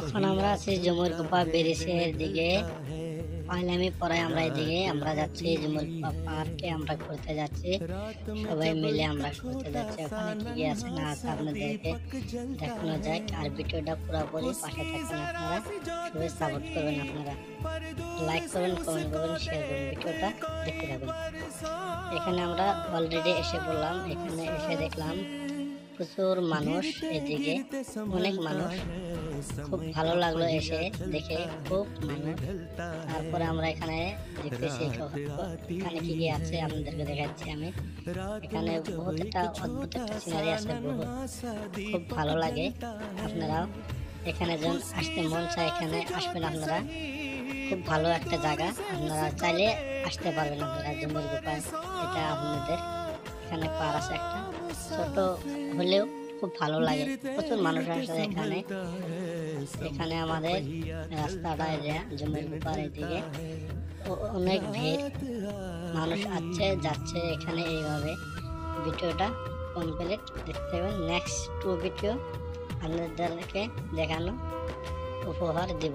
এখন আমরা আছি জমুরগুপা ব্রিজের দিকে। পাইলামি পরে আমরা এদিকে আমরা যাচ্ছি জমুরগুপা পার্কে, আমরা ঘুরতে যাচ্ছি, সবাই মিলে আমরা ঘুরতে যাচ্ছি। ওখানে কি কি আছে না আছে আপনাদেরকে দেখানো যাক। আর ভিডিওটা পুরোপুরি পাশে থাকবেন, আপনারা সবাই সাপোর্ট করবেন, আপনারা লাইক করবেন, কমেন্ট করবেন, শেয়ার করবেন, ভিডিওটা দেখতে থাকুন। এখানে আমরা অলরেডি এসে পড়লাম। এখানে এসে দেখলাম প্রচুর মানুষ, এদিকে অনেক মানুষ, খুব ভালো লাগলো এসে দেখে, খুব মানুষ। তারপরে আমরা এখানে দেখতেছি এখানে কি কি আছে আপনাদেরকে দেখাচ্ছি আমি। এখানে বহুত একটা অদ্ভুত একটা সিনারি আছে, বহুত খুব ভালো লাগে। আপনারাও এখানে যখন আসতে মন চায় এখানে আসবেন আপনারা, খুব ভালো একটা জায়গা, আপনারা চাইলে আসতে পারবেন। আপনারা জমুরগুপায় এটা আপনাদের এখানে পার আছে একটা, ছোট হলেও খুব ভালো লাগে, প্রচুর মানুষ আসে এখানে। এখানে আমাদের রাস্তাটা এরিয়া জমুরগুপার এদিকে অনেক ভিড়, মানুষ আসছে যাচ্ছে এখানে। এইভাবে ভিডিওটা কমপ্লিট দেখতে পাবেন। নেক্সট ভিডিও আপনাদেরকে দেখানো উপহার দেব।